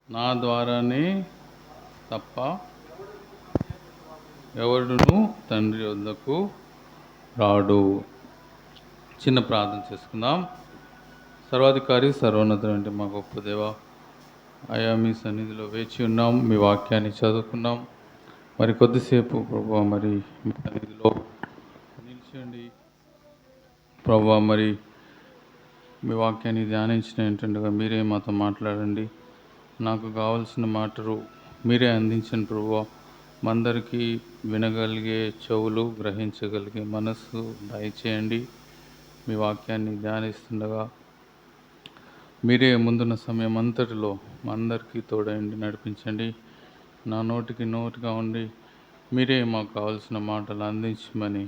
నా ద్వారానే తప్ప ఎవడును తండ్రి వద్దకు రాడు. చిన్న ప్రార్థన చేసుకుందాం. సర్వాధికారి సర్వోన్నతుడు మా గొప్ప దేవ, అయా మీ సన్నిధిలో వేచి ఉన్నాం, మీ వాక్యాన్ని చదువుకున్నాం. మరి కొద్దిసేపు ప్రభువా మరి మీ సన్నిధిలో నిలిచండి ప్రభువా. మరి మీ వాక్యాన్ని ధ్యానించిన ఏంటండగా మీరే మాతో మాట్లాడండి. నాకు కావలసిన మాటలు మీరే అందించండి ప్రభువా. మందరికి వినగలిగే చెవులు, గ్రహించగలిగే మనస్సు దయచేయండి. మీ వాక్యాన్ని ధ్యానిస్తుండగా మీరే ముందున్న సమయం అంతటిలో మా అందరికీ తోడండి, నడిపించండి. నా నోటిగా ఉండి మీరే మాకు కావాల్సిన మాటలు అందించమని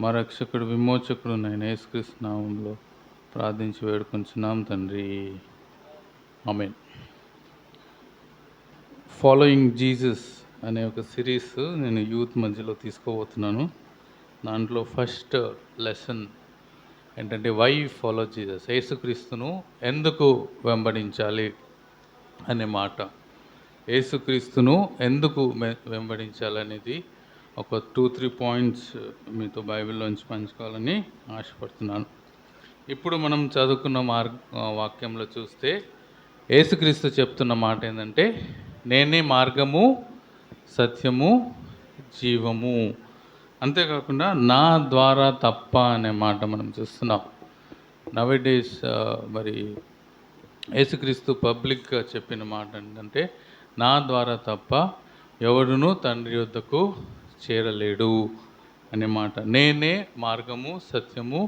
మా రక్షకుడు విమోచకుడు నేను యేసుక్రీస్తు నామంలో ప్రార్థించి వేడుకొంచున్నాం తండ్రి, ఆమేన్. ఫాలోయింగ్ జీసస్ అనే ఒక సిరీస్ నేను యూత్ మధ్యలో తీసుకోబోతున్నాను. దాంట్లో ఫస్ట్ లెసన్ ఏంటంటే వై ఫాలో జీసస్, యేసుక్రీస్తును ఎందుకు వెంబడించాలి అనే మాట. యేసుక్రీస్తును ఎందుకు వెంబడించాలనేది ఒక 2-3 పాయింట్స్ మీతో బైబిల్లోంచి పంచుకోవాలని ఆశపడుతున్నాను. ఇప్పుడు మనం చదువుకున్న వాక్యంలో చూస్తే యేసుక్రీస్తు చెప్తున్న మాట ఏంటంటే, నేనే మార్గము, సత్యము, జీవము. అంతేకాకుండా నా ద్వారా తప్ప అనే మాట మనం చూస్తున్నాం. నవేడేస్ మరి యేసుక్రీస్తు పబ్లిక్గా చెప్పిన మాట ఏంటంటే, నా ద్వారా తప్ప ఎవడునూ తండ్రి వద్దకు చేరలేడు అనే మాట. నేనే మార్గము, సత్యము,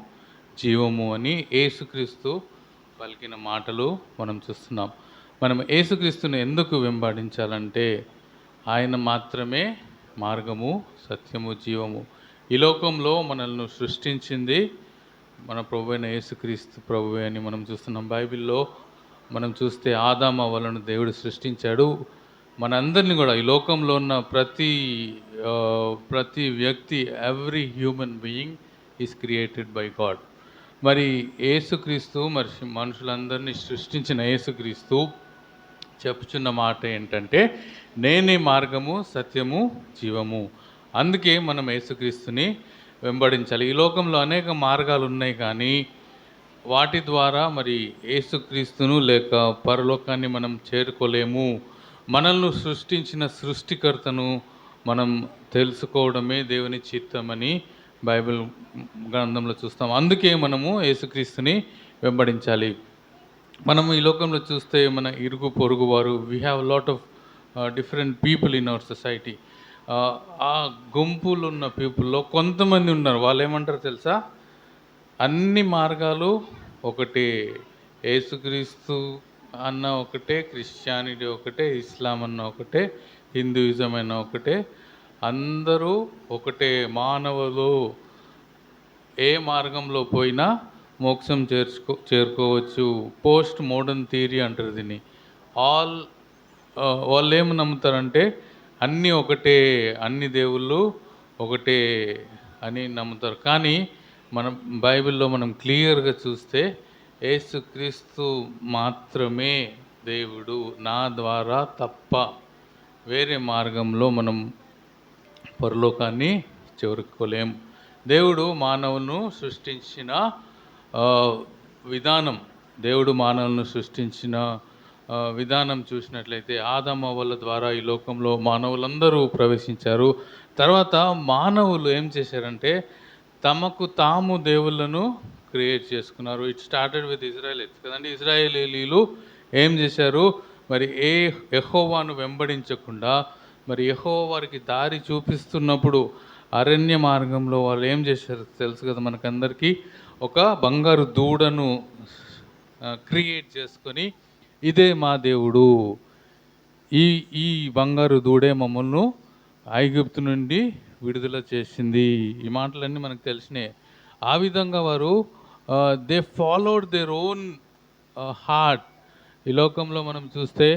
జీవము అని యేసుక్రీస్తు పలికిన మాటలు మనం చూస్తున్నాం. మనం యేసుక్రీస్తుని ఎందుకు వెంబడించాలంటే ఆయన మాత్రమే మార్గము, సత్యము, జీవము. ఈ లోకంలో మనల్ని సృష్టించింది మన ప్రభు అయిన యేసుక్రీస్తు ప్రభువే అని మనం చూస్తున్నాం. బైబిల్లో మనం చూస్తే ఆదాము అవ్వలను దేవుడు సృష్టించాడు. మనందరినీ కూడా ఈ లోకంలో ఉన్న ప్రతి వ్యక్తి, every human being is created by God. మరి యేసుక్రీస్తు మనుషులందరినీ సృష్టించిన యేసుక్రీస్తు చెప్పుచున్న మాట ఏంటంటే, నేనే మార్గము, సత్యము, జీవము. అందుకే మనం యేసుక్రీస్తుని వెంబడించాలి. ఈ లోకంలో అనేక మార్గాలు ఉన్నాయి, కానీ వాటి ద్వారా మరి యేసుక్రీస్తును లేక పరలోకాన్ని మనం చేరుకోలేము. మనల్ని సృష్టించిన సృష్టికర్తను మనం తెలుసుకోవడమే దేవుని చిత్తమని బైబిల్ గ్రంథంలో చూస్తాం. అందుకే మనము యేసుక్రీస్తుని వెంబడించాలి. మనము ఈ లోకంలో చూస్తే మన ఇరుగు పొరుగు వారు, we have lot of different people in our society. ఆ గుంపులు ఉన్న పీపుల్లో కొంతమంది ఉన్నారు, వాళ్ళు ఏమంటారు తెలుసా? అన్ని మార్గాలు ఒకటే, యేసుక్రీస్తు అన్న ఒకటే, క్రిస్టియానిటీ ఒకటే, ఇస్లాం అన్న ఒకటే, హిందూయిజం అన్న ఒకటే, అందరూ ఒకటే. మానవులు ఏ మార్గంలో పోయినా మోక్షం చేరుకోవచ్చు. పోస్ట్ మోడర్న్ థియరీ అంటారు దీన్ని. వాళ్ళు ఏమి నమ్ముతారంటే అన్నీ ఒకటే, అన్ని దేవుళ్ళు ఒకటే అని నమ్ముతారు. కానీ మనం బైబిల్లో మనం క్లియర్గా చూస్తే యేసుక్రీస్తు మాత్రమే దేవుడు. నా ద్వారా తప్ప వేరే మార్గంలో మనం పరలోకాన్ని చేరుకోలేం. దేవుడు మానవులను సృష్టించిన విధానం చూసినట్లయితే ఆదాము అవ్వల ద్వారా ఈ లోకంలో మానవులందరూ ప్రవేశించారు. తర్వాత మానవులు ఏం చేశారంటే తమకు తాము దేవుళ్ళను క్రియేట్ చేసుకున్నారు. ఇట్ స్టార్టెడ్ విత్ ఇజ్రాయేలీస్ కదండి. ఇజ్రాయేలీలు ఏం చేశారు? మరి యెహోవాను వెంబడించకుండా, మరి యెహోవా వారికి దారి చూపిస్తున్నప్పుడు అరణ్య మార్గంలో వాళ్ళు ఏం చేశారు తెలుసు కదా మనకందరికీ. ఒక బంగారు దూడను క్రియేట్ చేసుకొని, ఇదే మా దేవుడు, ఈ బంగారు దూడే మమ్మల్ని ఐగుప్తు నుండి విడుదల చేసింది. ఈ మాటలన్నీ మనకు తెలిసినాయి. ఆ విధంగా వారు they followed their own heart. ఈ లోకంలో మనం చూస్తే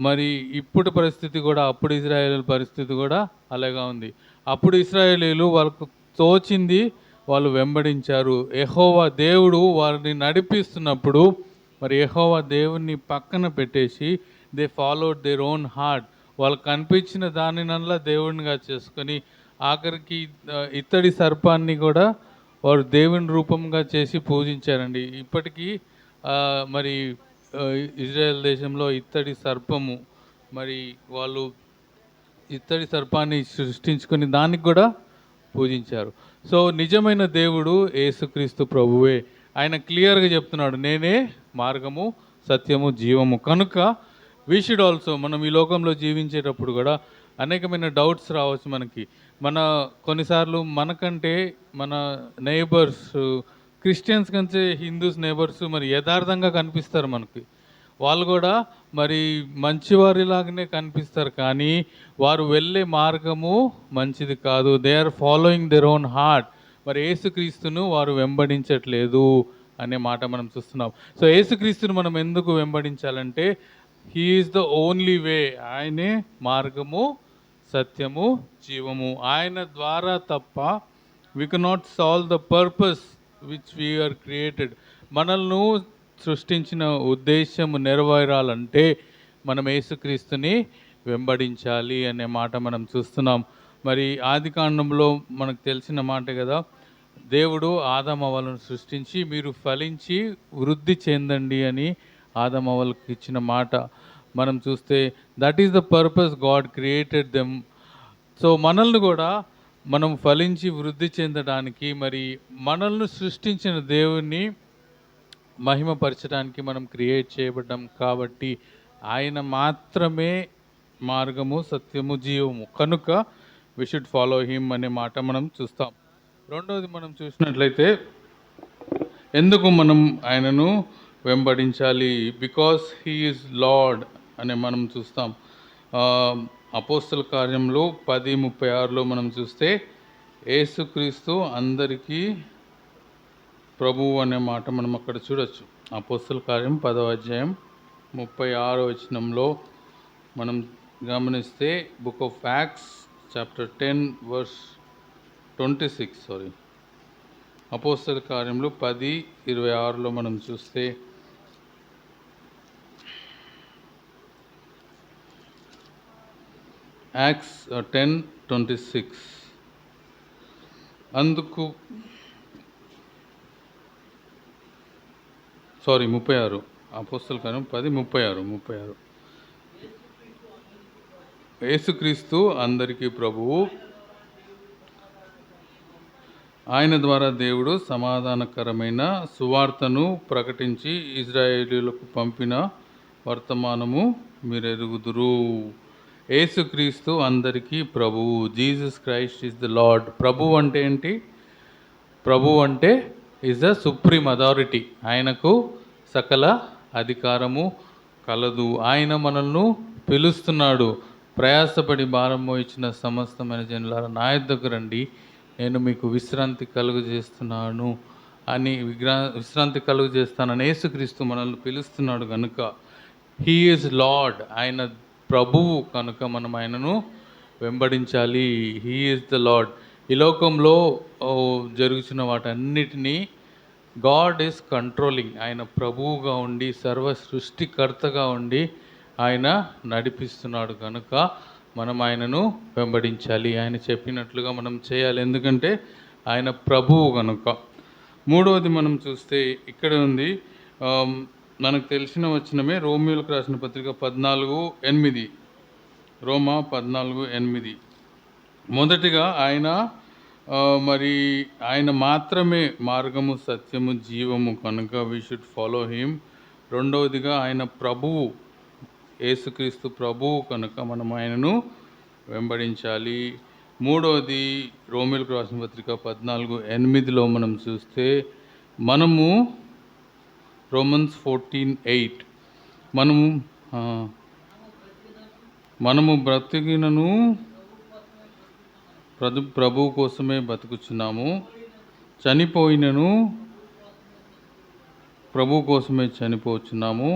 మరి ఇప్పుడు పరిస్థితి కూడా, అప్పుడు ఇజ్రాయేలీల పరిస్థితి కూడా అలాగా ఉంది. అప్పుడు ఇజ్రాయేలీలు వాళ్ళకు తోచింది వాళ్ళు వెంబడించారు. యెహోవా దేవుడు వారిని నడిపిస్తున్నప్పుడు మరి యెహోవా దేవుణ్ణి పక్కన పెట్టేసి they followed their own heart. వాళ్ళకి కనిపించిన దానినల్లా దేవునిగా చేసుకొని ఆఖరికి ఇత్తడి సర్పాన్ని కూడా వారు దేవుని రూపంగా చేసి పూజించారండి. ఇప్పటికీ మరి ఇజ్రాయెల్ దేశంలో ఇత్తడి సర్పము, మరి వాళ్ళు ఇత్తడి సర్పాన్ని సృష్టించుకొని దానికి కూడా పూజించారు. సో నిజమైన దేవుడు యేసుక్రీస్తు ప్రభువే. ఆయన క్లియర్గా చెప్తున్నాడు, నేనే మార్గము, సత్యము, జీవము. కనుక వీ షుడ్ ఆల్సో, మనం ఈ లోకంలో జీవించేటప్పుడు కూడా అనేకమైన డౌట్స్ రావచ్చు మనకి. కొన్నిసార్లు మనకంటే మన నైబర్స్, క్రిస్టియన్స్ కంటే హిందూస్ నైబర్స్ మరి యథార్థంగా కనిపిస్తారు మనకి. వాళ్ళు కూడా మరి మంచివారిలాగానే కనిపిస్తారు, కానీ వారు వెళ్ళే మార్గము మంచిది కాదు. They are following their own heart. మరి యేసుక్రీస్తును వారు వెంబడించట్లేదు అనే మాట మనం చూస్తున్నాం. సో యేసుక్రీస్తును మనం ఎందుకు వెంబడించాలంటే he is the only way. ఆయనే మార్గము, సత్యము, జీవము. ఆయన ద్వారా తప్ప we cannot solve the purpose which we are created. మనల్ని సృష్టించిన ఉద్దేశము నెరవేరాలంటే మనం యేసుక్రీస్తుని వెంబడించాలి అనే మాట మనం చూస్తున్నాం. మరి ఆదికాండంలో మనకు తెలిసిన మాట కదా, దేవుడు ఆదామవ్వలను సృష్టించి మీరు ఫలించి వృద్ధి చెందండి అని ఆదామవ్వలకు ఇచ్చిన మాట మనం చూస్తే that is the purpose God created them. So మనల్ని కూడా మనం ఫలించి వృద్ధి చెందడానికి, మరి మనల్ని సృష్టించిన దేవుణ్ణి మహిమపరచడానికి మనం క్రియేట్ చేయబడ్డాం. కాబట్టి ఆయన మాత్రమే మార్గము, సత్యము, జీవము. కనుక వి షుడ్ ఫాలో హిమ్ అనే మాట మనం చూస్తాం. రెండవది మనం చూసినట్లయితే ఎందుకు మనం ఆయనను వెంబడించాలి? బికాస్ హీ ఈజ్ లార్డ్ అని మనం చూస్తాం. అపోస్తల కార్యంలో 10:36లో మనం చూస్తే యేసుక్రీస్తు అందరికీ ప్రభువు అనే మాట మనం అక్కడ చూడొచ్చు. అపోస్తల కార్యం 10వ అధ్యాయం 36వ వచనంలో మనం గమనిస్తే book of Acts chapter 10 verse 26 అపోస్తల కార్యంలో 10:26లో మనం చూస్తే యాక్ట్స్ 10:26 అందుకు 36 అపోస్తల కార్యం 10:36 యేసుక్రీస్తు అందరికీ ప్రభువు, ఆయన ద్వారా దేవుడు సమాధానకరమైన సువార్తను ప్రకటించి ఇజ్రాయేలీయులకు పంపిన వర్తమానము మీరెరుగుదురు. యేసుక్రీస్తు అందరికీ ప్రభువు. Jesus Christ is the lord. ప్రభు అంటే ఏంటి? ప్రభు అంటే ఈజ్ ద సుప్రీం అథారిటీ. ఆయనకు సకల అధికారము కలదు. ఆయన మనల్ని పిలుస్తున్నాడు. ప్రయాసపడి భారం మోయించిన సమస్తమైన జనులారా నా యొద్దకు రండి, నేను మీకు విశ్రాంతి కలుగజేస్తున్నాను అని, విశ్రాంతి కలుగజేస్తానని యేసుక్రీస్తు మనల్ని పిలుస్తున్నాడు. కనుక హీ ఈజ్ లార్డ్, ఆయన ప్రభువు. కనుక మనం ఆయనను వెంబడించాలి. He is the lord. ఈ లోకంలో జరుగుతున్న వాటన్నిటినీ గాడ్ ఈజ్ కంట్రోలింగ్. ఆయన ప్రభువుగా ఉండి, సర్వ సృష్టికర్తగా ఉండి ఆయన నడిపిస్తున్నాడు. కనుక మనం ఆయనను వెంబడించాలి. ఆయన చెప్పినట్లుగా మనం చేయాలి, ఎందుకంటే ఆయన ప్రభువు కనుక. మూడవది మనం చూస్తే ఇక్కడ ఉంది, మనకు తెలిసిన వచనమే రోమియోలకు రాసిన పత్రిక 14:8. రోమా 14:8. మొదటిగా ఆయన మాత్రమే మార్గము, సత్యము, జీవము. కనుక వీ షుడ్ ఫాలో హిమ్. రెండవదిగా ఆయన ప్రభువు, యేసుక్రీస్తు ప్రభువు. కనుక మనం ఆయనను వెంబడించాలి. మూడవది రోమియోలకు రాసిన పత్రిక 14:8లో మనం చూస్తే మనము రోమన్స్ 14:8 మనము బ్రతికినను ప్రభువు కోసమే బతుకుచున్నాము, చనిపోయినను ప్రభు కోసమే చనిపోతున్నాము.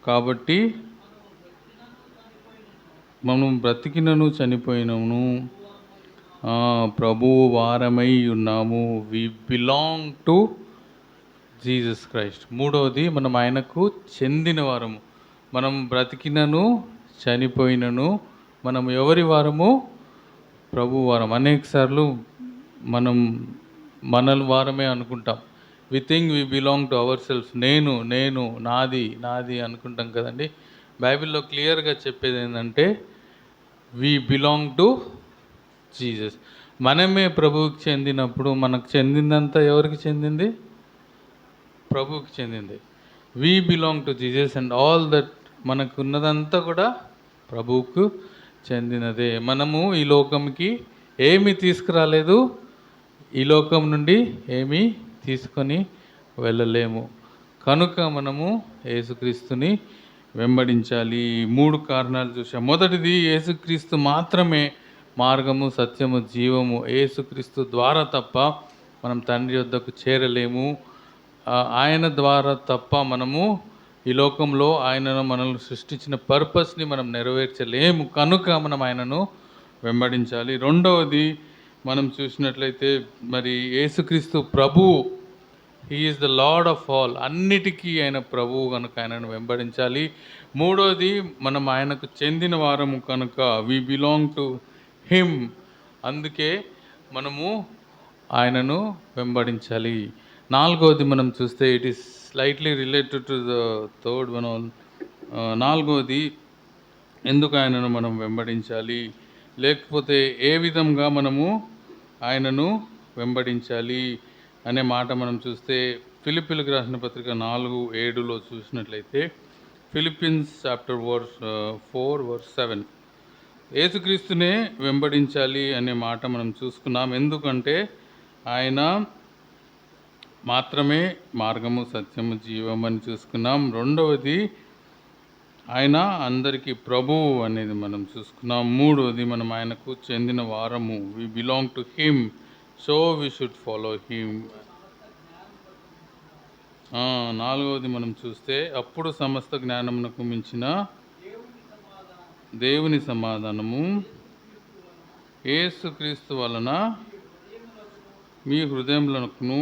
కాబట్టి మనం బ్రతికినను చనిపోయినను ప్రభువు వారమై ఉన్నాము. We belong to Jesus Christ. మూడవది మనం ఆయనకు చెందిన వారము. మనం బ్రతికినను చనిపోయినను మనం ఎవరి వారము? ప్రభు వారం. అనేక సార్లు మనం మన వారమే అనుకుంటాం. We think we belong to our self. నేను నేను నాది నాది అనుకుంటాం కదండి. బైబిల్లో క్లియర్గా చెప్పేది ఏంటంటే వి బిలాంగ్ టు జీసస్. మనమే ప్రభువుకి చెందినప్పుడు మనకు చెందిందంతా ఎవరికి చెందింది? ప్రభువుకి చెందింది. We belong to Jesus and all that మనకున్నదంతా కూడా ప్రభువుకు చెందినదే. మనము ఈ లోకంకి ఏమీ తీసుకురాలేదు, ఈ లోకం నుండి ఏమీ తీసుకొని వెళ్ళలేము. కనుక మనము యేసుక్రీస్తుని వెంబడించాలి. 3 కారణాలు చూసాం. మొదటిది, యేసుక్రీస్తు మాత్రమే మార్గము, సత్యము, జీవము. యేసుక్రీస్తు ద్వారా తప్ప మనం తండ్రి వద్దకు చేరలేము. ఆయన ద్వారా తప్ప మనము ఈ లోకంలో ఆయనను మనల్ని సృష్టించిన పర్పస్ని మనం నెరవేర్చలేము. కనుక మనం ఆయనను వెంబడించాలి. రెండవది, మనం చూసినట్లయితే మరి యేసుక్రీస్తు ప్రభువు, he is the lord of all. అన్నిటికీ ఆయన ప్రభువు కనుక ఆయనను వెంబడించాలి. మూడవది, మనం ఆయనకు చెందిన వారము కనుక వి బిలాంగ్ టు హిమ్. అందుకే మనము ఆయనను వెంబడించాలి. నాలుగవది మనం చూస్తే it is slightly related to the third one. నాలుగవది, ఎందుకు ఆయనను మనం వెంబడించాలి, లేకపోతే ఏ విధంగా మనము ఆయనను వెంబడించాలి అనే మాట మనం చూస్తే ఫిలిప్పీలకు రాసిన పత్రిక 4:7 చూసినట్లయితే, ఫిలిప్పీన్స్ చాప్టర్ 4:7 యేసుక్రీస్తునే వెంబడించాలి అనే మాట మనం చూసుకున్నాం. ఎందుకంటే ఆయన మాత్రమే మార్గము, సత్యము, జీవం అని చూసుకున్నాం. రెండవది, ఆయన అందరికీ ప్రభువు అనేది మనం చూసుకున్నాం. మూడవది, మనం ఆయనకు చెందిన వారము, we belong to him, so we should follow him. నాలుగవది మనం చూస్తే, అప్పుడు సమస్త జ్ఞానమునకు మించిన దేవుని సమాధానము యేసుక్రీస్తు వలన మీ హృదయములకును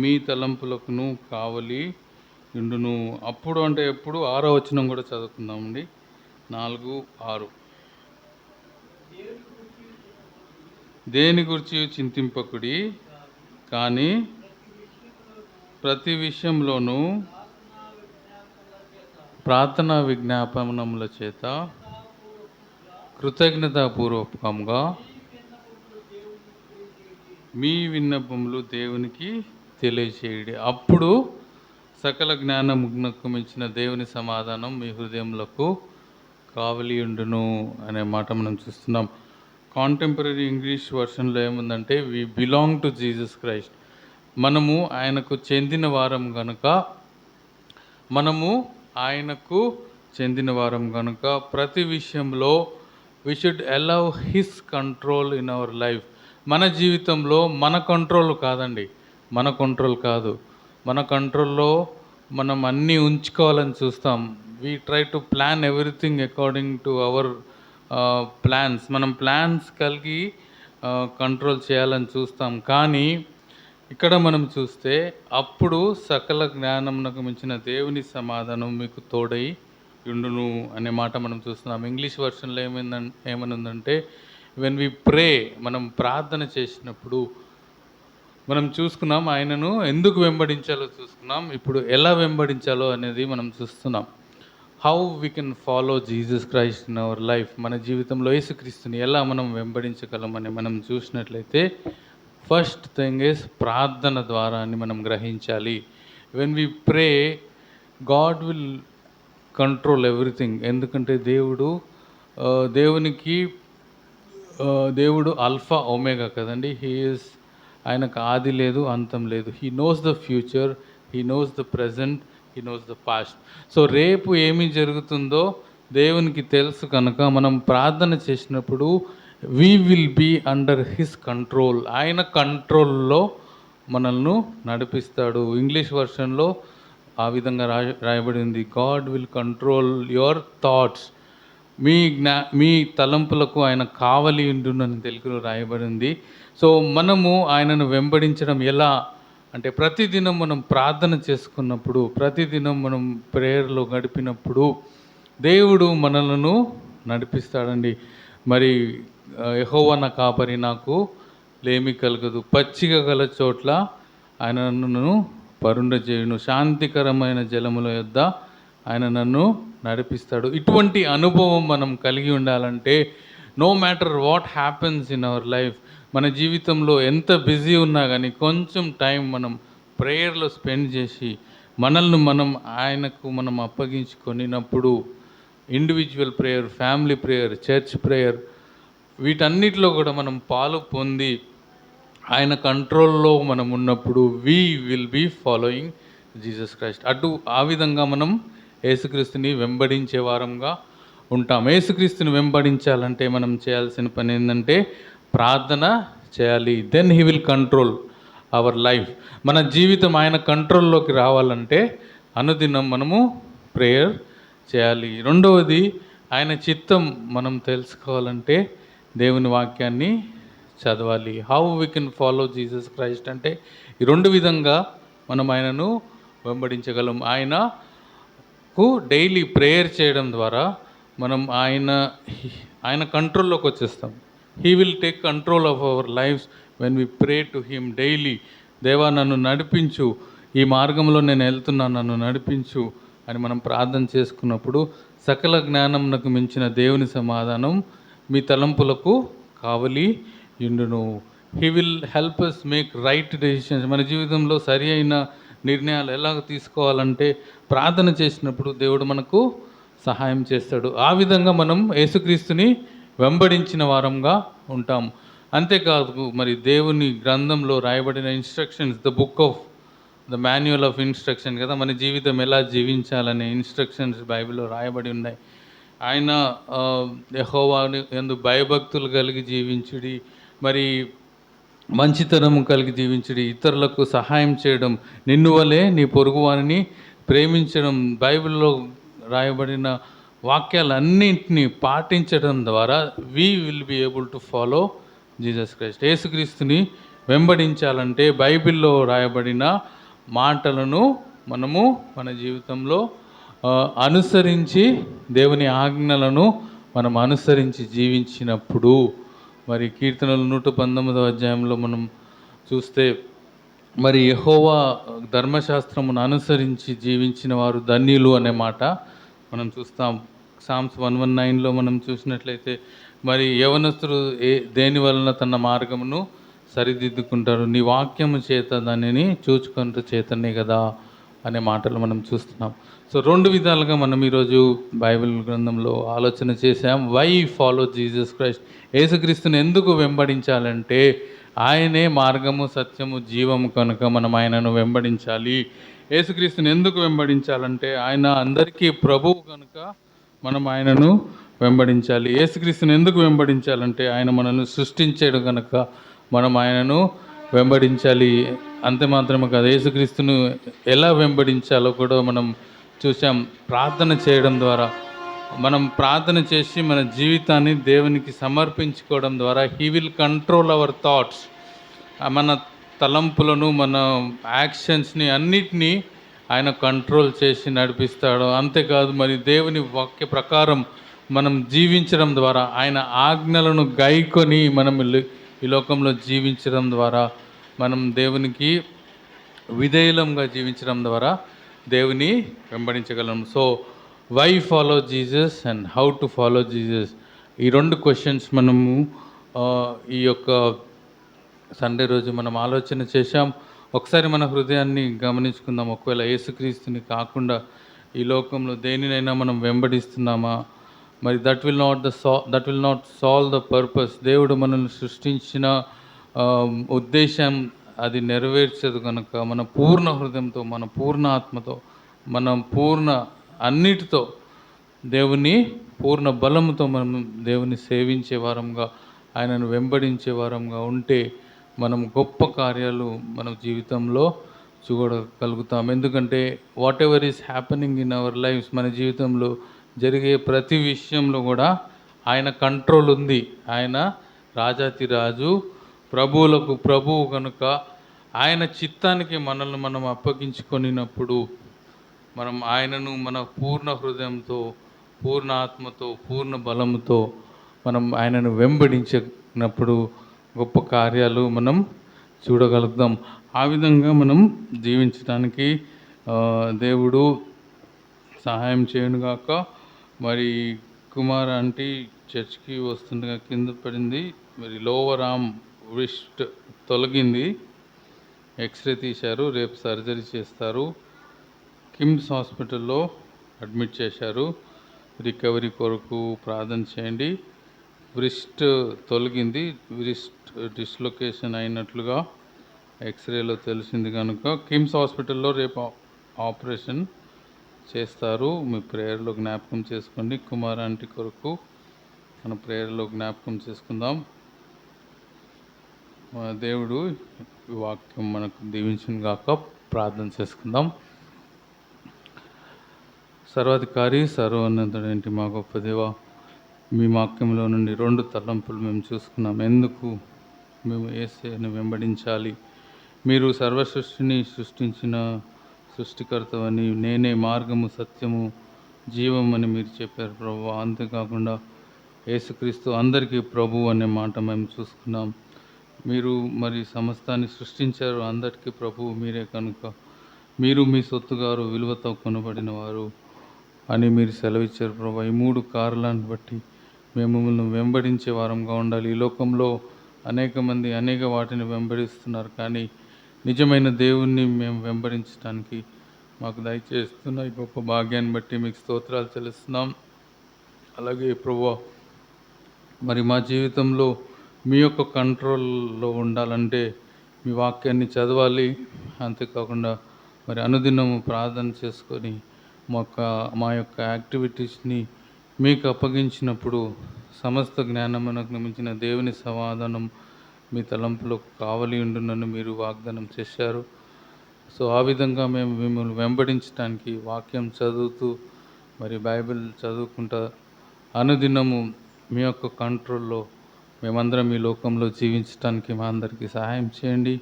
మీ తలంపులకును కావలి ఉండును. అప్పుడు అంటే ఎప్పుడు? 6వ వచనం కూడా చదువుకుందామండి. 4:6 దేని గురించి చింతింపకుడి, కానీ ప్రతి విషయంలోనూ ప్రార్థనా విజ్ఞాపనముల చేత కృతజ్ఞతాపూర్వకంగా మీ విన్నపములు దేవునికి తెలియచేయడి. అప్పుడు సకల జ్ఞానమునకు మించిన దేవుని సమాధానం మీ హృదయములకు కావలి ఉండును అనే మాట మనం చూస్తున్నాం. కాంటెంపరీ ఇంగ్లీష్ వర్షన్లో ఏముందంటే we belong to Jesus Christ. మనము ఆయనకు చెందిన వారం కనుక ప్రతి విషయంలో we should allow his control in our life. మన జీవితంలో మన కంట్రోల్ కాదండి, మన కంట్రోల్లో మనం అన్నీ ఉంచుకోవాలని చూస్తాం. We try to plan everything according to our plans. మనం ప్లాన్స్ కలిగి కంట్రోల్ చేయాలని చూస్తాం. కానీ ఇక్కడ మనం చూస్తే, అప్పుడు సకల జ్ఞానమునకు మించిన దేవుని సమాధానం మీకు తోడై ఉండును అనే మాట మనం చూస్తున్నాం. ఇంగ్లీష్ వర్షన్లో ఏమనుందంటే వెన్ వి ప్రే, మనం ప్రార్థన చేసినప్పుడు మనం చూసుకున్నాం ఆయనను ఎందుకు వెంబడించాలో చూసుకున్నాం. ఇప్పుడు ఎలా వెంబడించాలో అనేది మనం చూస్తున్నాం. How we can follow Jesus Christ in our life. మన జీవితంలో యేసుక్రీస్తుని ఎలా మనం వెంబడించగలమని మనం చూసినట్లయితే, ఫస్ట్ థింగ్ ఈజ్ ప్రార్థన ద్వారా అని మనం గ్రహించాలి. When we pray, God will control everything. ఎందుకంటే దేవుడు ఆల్ఫా ఒమేగా కదండి. ఆయనకు ఆది లేదు, అంతం లేదు. He knows the future, he knows the present, he knows the past. So రేపు ఏమి జరుగుతుందో దేవునికి తెలుసు. కనుక మనం ప్రార్థన చేసినప్పుడు we will be under his control. ఆయన కంట్రోల్లో మనల్ని నడిపిస్తాడు. ఇంగ్లీష్ వర్షన్లో ఆ విధంగా రాయబడింది, God will control your thoughts. మీ తలంపులకు ఆయన కావలి ఉండునని తెలుగులో రాయబడింది. సో మనము ఆయనను వెంబడించడం ఎలా అంటే ప్రతిదినం మనం ప్రార్థన చేసుకున్నప్పుడు, ప్రతిదినం మనం ప్రేయర్లో గడిపినప్పుడు దేవుడు మనలను నడిపిస్తాడండి. మరి యెహోవా నా కాపరి, నాకు లేమి కలగదు, పచ్చిక గల చోట్ల ఆయన నన్ను పరుండజేయును, శాంతికరమైన జలముల యొద్ద ఆయన నన్ను నడిపిస్తాడు. ఇటువంటి అనుభవం మనం కలిగి ఉండాలంటే no matter what happens in our life, మన జీవితంలో ఎంత బిజీ ఉన్నా కానీ కొంచెం టైం మనం ప్రేయర్లో స్పెండ్ చేసి మనల్ని ఆయనకు మనం అప్పగించుకొనినప్పుడు, individual prayer, family prayer, church prayer, వీటన్నిటిలో కూడా మనం పాలు పొంది ఆయన కంట్రోల్లో మనం ఉన్నప్పుడు we will be following Jesus Christ. ఆ విధంగా మనం యేసుక్రీస్తుని వెంబడించే వారంగా ఉంటాం. యేసుక్రీస్తుని వెంబడించాలంటే మనం చేయాల్సిన పని ఏంటంటే ప్రార్థన చేయాలి. Then he will control our life. మన జీవితం ఆయన కంట్రోల్లోకి రావాలంటే అనుదినం మనము ప్రేయర్ చేయాలి. రెండవది, ఆయన చిత్తం మనం తెలుసుకోవాలంటే దేవుని వాక్యాన్ని చదవాలి. How we can follow Jesus Christ అంటే ఈ రెండు విధంగా మనం ఆయనను వెంబడించగలం. ఆయనకు డైలీ ప్రేయర్ చేయడం ద్వారా మనం ఆయన కంట్రోల్లోకి వచ్చేస్తాం. He will take control of our lives when we pray to him daily. దేవా నన్ను నడిపించు, ఈ మార్గంలో నేను వెళ్తున్నాను, నన్ను నడిపించు అని మనం ప్రార్థన చేసుకున్నప్పుడు సకల జ్ఞానంకు మించిన దేవుని సమాధానం మీ తలంపులకు కావలి యుండును. He will help us make right decisions. మన జీవితంలో సరి అయిన నిర్ణయాలు ఎలాగ తీసుకోవాలంటే ప్రార్థన చేసినప్పుడు దేవుడు మనకు సహాయం చేస్తాడు. ఆ విధంగా మనం యేసుక్రీస్తుని వెంబడించిన వారంగా ఉంటాం. అంతేకాదు, మరి దేవుని గ్రంథంలో రాయబడిన instructions, the manual of instruction కదా, మన జీవితం ఎలా జీవించాలనే ఇన్స్ట్రక్షన్స్ బైబిల్లో రాయబడి ఉన్నాయి. ఆయన యెహోవాను యందు భయభక్తులు కలిగి జీవించుడి, మరి మంచితనము కలిగి జీవించుడి, ఇతరులకు సహాయం చేయడం, నిన్ను వలె నీ పొరుగువారిని ప్రేమించడం, బైబిల్లో రాయబడిన వాక్యాలన్నింటినీ పాటించడం ద్వారా we will be able to follow Jesus Christ. యేసుక్రీస్తుని వెంబడించాలంటే బైబిల్లో రాయబడిన మాటలను మనము మన జీవితంలో అనుసరించి, దేవుని ఆజ్ఞలను మనం అనుసరించి జీవించినప్పుడు, మరి కీర్తనలు 119వ అధ్యాయంలో మనం చూస్తే మరి యెహోవా ధర్మశాస్త్రమును అనుసరించి జీవించిన వారు ధన్యులు అనే మాట మనం చూస్తాం. సామ్స్ 119లో మనం చూసినట్లయితే మరి యవనస్తుడు దేని వలన తన మార్గమును సరిదిద్దుకుంటారు, నీ వాక్యము చేత దానిని చూచుకుంటూ చేతనే కదా అనే మాటలు మనం చూస్తున్నాం. సో రెండు విధాలుగా మనం ఈరోజు బైబిల్ గ్రంథంలో ఆలోచన చేసాం. Why follow Jesus Christ? యేసుక్రీస్తుని ఎందుకు వెంబడించాలంటే ఆయనే మార్గము, సత్యము, జీవము కనుక మనం ఆయనను వెంబడించాలి. యేసుక్రీస్తుని ఎందుకు వెంబడించాలంటే ఆయన అందరికీ ప్రభువు కనుక మనం ఆయనను వెంబడించాలి. యేసుక్రీస్తుని ఎందుకు వెంబడించాలంటే ఆయన మనల్ని సృష్టించాడు కనుక మనం ఆయనను వెంబడించాలి. అంతే మాత్రమే కాదు, యేసుక్రీస్తును ఎలా వెంబడించాలో కూడా మనం చూసాం. ప్రార్థన చేయడం ద్వారా, మనం ప్రార్థన చేసి మన జీవితాన్ని దేవునికి సమర్పించుకోవడం ద్వారా he will control our thoughts. మన తలంపులను, మన యాక్షన్స్ని అన్నిటినీ ఆయన కంట్రోల్ చేసి నడిపిస్తాడు. అంతేకాదు, మరి దేవుని వాక్య ప్రకారం మనం జీవించడం ద్వారా, ఆయన ఆజ్ఞలను గైకొని మనం ఈ లోకంలో జీవించడం ద్వారా, మనం దేవునికి విధేయులంగా జీవించడం ద్వారా దేవుని వెంబడించగలం. So why follow Jesus and how to follow Jesus, ఈ రెండు క్వశ్చన్స్ మనము ఈ యొక్క సండే రోజు మనం ఆలోచన చేశాం. ఒకసారి మన హృదయాన్ని గమనించుకుందాం. ఒకవేళ యేసుక్రీస్తుని కాకుండా ఈ లోకంలో దేనినైనా మనం వెంబడిస్తున్నామా? మరి that will not solve the purpose. దేవుడు మనల్ని సృష్టించిన ఉద్దేశం అది నెరవేర్చదు కనుక మన పూర్ణ హృదయంతో, మన పూర్ణ ఆత్మతో, మన పూర్ణ అన్నిటితో, దేవుని పూర్ణ బలముతో మనం దేవుని సేవించే వారంగా, ఆయనను వెంబడించే వారంగా ఉంటే మనం గొప్ప కార్యాలు మన జీవితంలో చూడగలుగుతాం. ఎందుకంటే whatever is happening in our lives, మన జీవితంలో జరిగే ప్రతి విషయంలో కూడా ఆయన కంట్రోల్ ఉంది. ఆయన రాజాతి రాజు, ప్రభువులకు ప్రభువు కనుక ఆయన చిత్తానికి మనల్ని మనం అప్పగించుకొనినప్పుడు మనం ఆయనను మన పూర్ణ హృదయంతో, పూర్ణ ఆత్మతో, పూర్ణ బలముతో మనం ఆయనను వెంబడించినప్పుడు గొప్ప కార్యాలు మనం చూడగలుగుతాం. ఆ విధంగా మనం జీవించడానికి దేవుడు సహాయం చేయనుగాక. మరి కుమార్ ఆంటీ చర్చ్కి వస్తుండగా కింద పడింది. మరి లోవర్ ఆర్మ్ రిస్ట్ తొలగింది. ఎక్స్రే తీశారు, రేపు సర్జరీ చేస్తారు. కిమ్స్ హాస్పిటల్లో అడ్మిట్ చేశారు. రికవరీ కొరకు ప్రార్థన చేయండి. వ్రిస్ట్ తొలగింది, వ్రిస్ట్ డిస్లొకేషన్ అయినట్లుగా ఎక్స్రేలో తెలిసింది కనుక కిమ్స్ హాస్పిటల్లో రేపు ఆపరేషన్ చేస్తారు. మీ ప్రేయర్లో జ్ఞాపకం చేసుకోండి. కుమార్ ఆంటీ కొరకు మన ప్రేయర్లో జ్ఞాపకం చేసుకుందాం. దేవుడు ఈ వాక్యం మనకు దీవించును గాక. ప్రార్థన చేసుకుందాం. సర్వాధికారి సర్వోన్నతుడేంటి మా గొప్ప దేవ, మీ వాక్యంలో నుండి 2 తలంపులు మేము చూసుకున్నాం. ఎందుకు మేము యేసుని వెంబడించాలి? మీరు సర్వ సృష్టిని సృష్టించిన సృష్టికర్తవని, నేనే మార్గము, సత్యము, జీవం అని మీరు చెప్పారు ప్రభువా. అంతేకాకుండా యేసుక్రీస్తు అందరికీ ప్రభువు అనే మాట మేము చూసుకున్నాం. మీరు మరి సమస్తాన్ని సృష్టించారు, అందరికీ ప్రభువు మీరే కనుక మీరు మీ సొత్తుగారు, విలువతో కొనబడిన వారు అని మీరు సెలవిచ్చారు ప్రభా. ఈ 3 కారణాలను బట్టి మేము మిమ్మల్ని వెంబడించే వారంగా ఉండాలి. ఈ లోకంలో అనేక మంది అనేక వాటిని వెంబడిస్తున్నారు, కానీ నిజమైన దేవుణ్ణి మేము వెంబడించడానికి మాకు దయచేస్తున్న ఈ గొప్ప భాగ్యాన్ని బట్టి మీకు స్తోత్రాలు చెల్లిస్తున్నాం. అలాగే ప్రభువా, మరి మా జీవితంలో మీ యొక్క కంట్రోల్లో ఉండాలంటే మీ వాక్యాన్ని చదవాలి. అంతేకాకుండా మరి అనుదినము ప్రార్థన చేసుకొని మా యొక్క యాక్టివిటీస్ని మీకు అప్పగించినప్పుడు సమస్త జ్ఞానమునకు మించిన దేవుని సమాధానం మీ తలంపులో కావలి ఉండునని మీరు వాగ్దానం చేశారు. సో ఆ విధంగా మేము మిమ్మల్ని వెంబడించడానికి వాక్యం చదువుతూ మరి బైబిల్ చదువుకుంటా అనుదినము మీ యొక్క కంట్రోల్లో మేమందరం ఈ లోకంలో జీవించడానికి మా అందరికీ సహాయం చేయండి.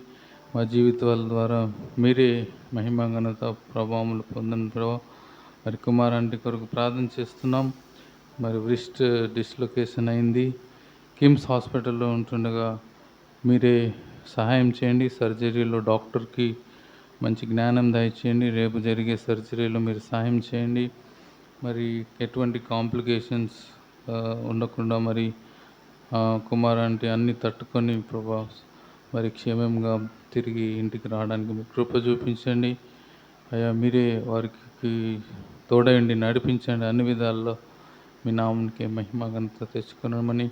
మా జీవితాల ద్వారా మీరే మహిమ, ఘనత, ప్రభావములు పొందని ప్రభావ. మరి కుమార్ ఆంటీ కొరకు ప్రార్థన చేస్తున్నాం. మరి వ్రిస్ట్ డిస్లొకేషన్ అయింది, కిమ్స్ హాస్పిటల్లో ఉంటుండగా మీరే సహాయం చేయండి. సర్జరీలో డాక్టర్కి మంచి జ్ఞానం దయచేయండి. రేపు జరిగే సర్జరీలో మీరు సహాయం చేయండి. మరి ఎటువంటి కాంప్లికేషన్స్ ఉండకుండా మరి కుమార్ ఆంటీ అన్నీ తట్టుకొని ప్రభా మరి క్షేమంగా తిరిగి ఇంటికి రావడానికి మీ కృప చూపించండి అయ్యా. మీరే వారికి తోడయండి, నడిపించండి. అన్ని విధాల్లో మీ నామానికి మహిమ ఘనత తెచ్చుకున్నామని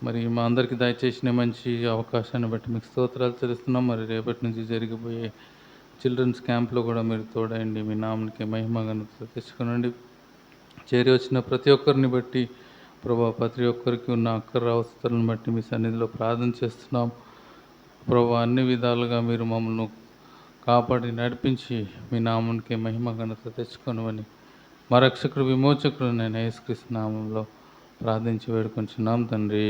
మరి మా అందరికీ దయచేసిన మంచి అవకాశాన్ని బట్టి మీకు స్తోత్రాలు చెల్లిస్తున్నాం. మరి రేపటి నుంచి జరిగిపోయే చిల్డ్రన్స్ క్యాంప్లో కూడా మీరు తోడయండి. మీ నామానికి మహిమ ఘనత తెచ్చుకునండి. చేరి వచ్చిన ప్రతి ఒక్కరిని బట్టి ప్రభా, ప్రతి ఒక్కరికి ఉన్న అక్కర అవసరాలను బట్టి మీ సన్నిధిలో ప్రార్థన చేస్తున్నాం ప్రభా. అన్ని విధాలుగా మీరు మమ్మల్ని కాపాడి నడిపించి మీ నామానికి మహిమ ఘనత తెచ్చుకొనమని మా రక్షకుడు విమోచకుడు నేను యేసుక్రీస్తు నామంలో ప్రార్థించి వేడుకొంచున్నాం తండ్రి,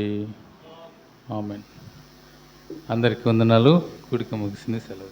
ఆమేన్. అందరికీ వందనాలు. కూడిక ముగిసింది. సెలవు.